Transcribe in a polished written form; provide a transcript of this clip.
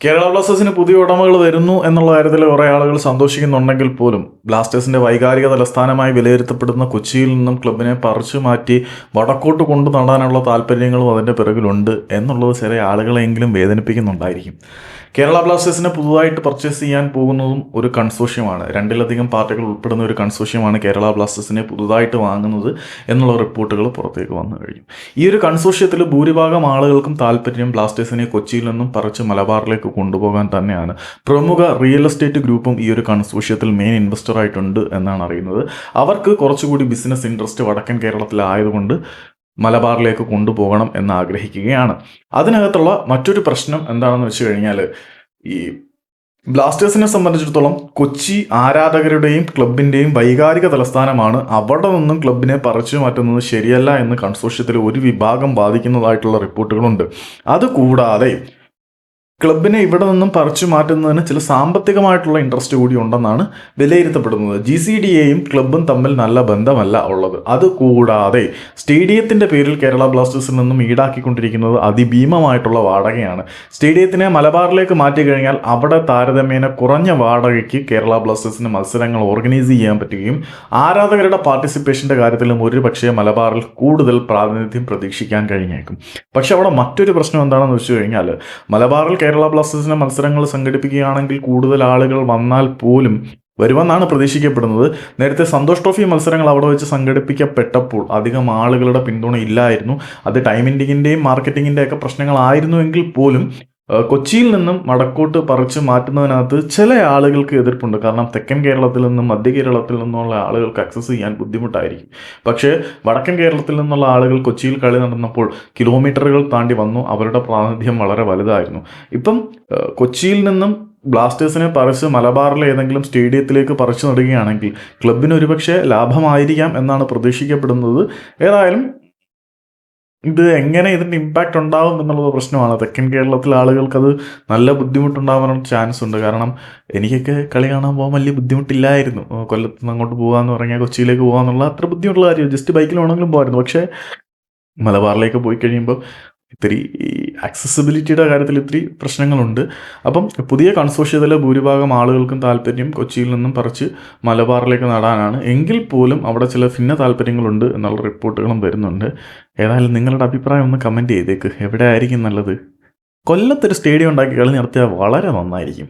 കേരള ബ്ലാസ്റ്റേഴ്സിന് പുതിയ ഉടമകൾ വരുന്നു എന്നുള്ള കാര്യത്തിൽ കുറേ ആളുകൾ സന്തോഷിക്കുന്നുണ്ടെങ്കിൽ പോലും ബ്ലാസ്റ്റേഴ്സിന്റെ വൈകാരിക തലസ്ഥാനമായി വിലയിരുത്തപ്പെടുന്ന കൊച്ചിയിൽ നിന്നും ക്ലബിനെ പറിച്ചു മാറ്റി വടക്കോട്ട് കൊണ്ടു നടാനുള്ള താല്പര്യങ്ങളും അതിൻ്റെ പിറകിലുണ്ട് എന്നുള്ളത് ചില ആളുകളെങ്കിലും വേദനിപ്പിക്കുന്നുണ്ടായിരിക്കും. കേരള ബ്ലാസ്റ്റേഴ്സിനെ പുതുതായിട്ട് പർച്ചേസ് ചെയ്യാൻ പോകുന്നതും ഒരു കൺസോഷ്യമാണ്. രണ്ടിലധികം പാർട്ടികൾ ഉൾപ്പെടുന്ന ഒരു കൺസോഷ്യമാണ് കേരള ബ്ലാസ്റ്റേഴ്സിനെ പുതുതായിട്ട് വാങ്ങുന്നത് എന്നുള്ള റിപ്പോർട്ടുകൾ പുറത്തേക്ക് വന്നു കഴിഞ്ഞു. ഈ ഒരു കൺസോഷ്യത്തിൽ ഭൂരിഭാഗം ആളുകൾക്കും താല്പര്യം ബ്ലാസ്റ്റേഴ്സിനെ കൊച്ചിയിൽ നിന്നും പറിച്ച് മലബാറിലേക്ക് കൊണ്ടുപോകാൻ തന്നെയാണ്. പ്രമുഖ റിയൽ എസ്റ്റേറ്റ് ഗ്രൂപ്പും ഈ ഒരു കൺസോഷ്യത്തിൽ മെയിൻ ഇൻവെസ്റ്റർ ആയിട്ടുണ്ട് എന്നാണ് അറിയുന്നത്. അവർക്ക് കുറച്ചുകൂടി ബിസിനസ് ഇൻട്രസ്റ്റ് വടക്കൻ കേരളത്തിലായതുകൊണ്ട് മലബാറിലേക്ക് കൊണ്ടുപോകണം എന്ന് ആഗ്രഹിക്കുകയാണ്. അതിനകത്തുള്ള മറ്റൊരു പ്രശ്നം എന്താണെന്ന് വെച്ച് കഴിഞ്ഞാൽ, ഈ ബ്ലാസ്റ്റേഴ്സിനെ സംബന്ധിച്ചിടത്തോളം കൊച്ചി ആരാധകരുടെയും ക്ലബിൻ്റെയും വൈകാരിക തലസ്ഥാനമാണ്. അവിടെ നിന്നും ക്ലബിനെ പറിച്ചു മാറ്റുന്നത് ശരിയല്ല എന്ന് കൺസോഷ്യത്തിൽ ഒരു വിഭാഗം ബാധിക്കുന്നതായിട്ടുള്ള റിപ്പോർട്ടുകളുണ്ട്. അതുകൂടാതെ ക്ലബിനെ ഇവിടെ നിന്നും പറിച്ചു മാറ്റുന്നതിന് ചില സാമ്പത്തികമായിട്ടുള്ള ഇൻട്രസ്റ്റ് കൂടി ഉണ്ടെന്നാണ് വിലയിരുത്തപ്പെടുന്നത്. GCDAയും ക്ലബും തമ്മിൽ നല്ല ബന്ധമല്ല ഉള്ളത്. അതുകൂടാതെ സ്റ്റേഡിയത്തിൻ്റെ പേരിൽ കേരള ബ്ലാസ്റ്റേഴ്സിൽ നിന്നും ഈടാക്കിക്കൊണ്ടിരിക്കുന്നത് അതിഭീമമായിട്ടുള്ള വാടകയാണ്. സ്റ്റേഡിയത്തിനെ മലബാറിലേക്ക് മാറ്റി കഴിഞ്ഞാൽ അവിടെ താരതമ്യേന കുറഞ്ഞ വാടകയ്ക്ക് കേരള ബ്ലാസ്റ്റേഴ്സിന് മത്സരങ്ങൾ ഓർഗനൈസ് ചെയ്യാൻ പറ്റുകയും ആരാധകരുടെ പാർട്ടിസിപ്പേഷൻ്റെ കാര്യത്തിലും ഒരുപക്ഷേ മലബാറിൽ കൂടുതൽ പ്രാതിനിധ്യം പ്രതീക്ഷിക്കാൻ കഴിഞ്ഞേക്കും. പക്ഷെ അവിടെ മറ്റൊരു പ്രശ്നം എന്താണെന്ന് വെച്ച് കഴിഞ്ഞാൽ, മലബാറിൽ കേരള ബ്ലാസ്റ്റേഴ്സിന്റെ മത്സരങ്ങൾ സംഘടിപ്പിക്കുകയാണെങ്കിൽ കൂടുതൽ ആളുകൾ വന്നാൽ പോലും വരുമെന്നാണ് പ്രതീക്ഷിക്കപ്പെടുന്നത്. നേരത്തെ സന്തോഷ് ട്രോഫി മത്സരങ്ങൾ അവിടെ വെച്ച് സംഘടിപ്പിക്കപ്പെട്ടപ്പോൾ അധികം ആളുകളുടെ പിന്തുണ ഇല്ലായിരുന്നു. അത് ടൈമിൻ്റെയും മാർക്കറ്റിങ്ങിൻ്റെ ഒക്കെ പ്രശ്നങ്ങളായിരുന്നുവെങ്കിൽ പോലും കൊച്ചിയിൽ നിന്നും വടക്കോട്ട് പറിച്ച് മാറ്റുന്നതിനകത്ത് ചില ആളുകൾക്ക് എതിർപ്പുണ്ട്. കാരണം തെക്കൻ കേരളത്തിൽ നിന്നും മധ്യ കേരളത്തിൽ നിന്നുള്ള ആളുകൾക്ക് ആക്സസ് ചെയ്യാൻ ബുദ്ധിമുട്ടായിരിക്കും. പക്ഷേ വടക്കൻ കേരളത്തിൽ നിന്നുള്ള ആളുകൾ കൊച്ചിയിൽ കളി നടന്നപ്പോൾ കിലോമീറ്ററുകൾ താണ്ടി വന്നു. അവരുടെ പ്രാതിനിധ്യം വളരെ വലുതായിരുന്നു. ഇപ്പം കൊച്ചിയിൽ നിന്നും ബ്ലാസ്റ്റേഴ്സിനെ പറിച്ച് മലബാറിലെ ഏതെങ്കിലും സ്റ്റേഡിയത്തിലേക്ക് പറിച്ചു നടുകയാണെങ്കിൽ ക്ലബിന് ഒരുപക്ഷെ ലാഭമായിരിക്കാം എന്നാണ് പ്രതീക്ഷിക്കപ്പെടുന്നത്. ഏതായാലും ഇത് എങ്ങനെ ഇതിൻ്റെ ഇമ്പാക്റ്റ് ഉണ്ടാവും എന്നുള്ളത് പ്രശ്നമാണ്. തെക്കൻ കേരളത്തിലെ ആളുകൾക്കത് നല്ല ബുദ്ധിമുട്ടുണ്ടാവാനുള്ള ചാൻസ് ഉണ്ട്. കാരണം എനിക്കൊക്കെ കളി കാണാൻ പോകാൻ വലിയ ബുദ്ധിമുട്ടില്ലായിരുന്നു. കൊല്ലത്ത് നിന്ന് അങ്ങോട്ട് പോകാമെന്ന് പറഞ്ഞാൽ കൊച്ചിയിലേക്ക് പോകാമെന്നുള്ള അത്ര ബുദ്ധിമുട്ടുള്ള കാര്യം, ജസ്റ്റ് ബൈക്കിൽ വേണമെങ്കിലും പോകായിരുന്നു. പക്ഷേ മലബാറിലേക്ക് പോയി കഴിയുമ്പോൾ ഇത്തിരി ആക്സസിബിലിറ്റിയുടെ കാര്യത്തിൽ ഇത്തിരി പ്രശ്നങ്ങളുണ്ട്. അപ്പം പുതിയ കൺസോഷ്യത്തിലെ ഭൂരിഭാഗം ആളുകൾക്കും താല്പര്യം കൊച്ചിയിൽ നിന്നും പറിച്ച് മലബാറിലേക്ക് നടാനാണ്. എങ്കിൽ പോലും അവിടെ ചില ഭിന്ന താല്പര്യങ്ങളുണ്ട് എന്നുള്ള റിപ്പോർട്ടുകളും വരുന്നുണ്ട്. ഏതായാലും നിങ്ങളുടെ അഭിപ്രായം ഒന്ന് കമൻറ്റ് ചെയ്തേക്ക്. എവിടെ ആയിരിക്കും നല്ലത്? കൊല്ലത്തൊരു സ്റ്റേഡിയം ഉണ്ടാക്കി കളി നടത്തിയാൽ വളരെ നന്നായിരിക്കും.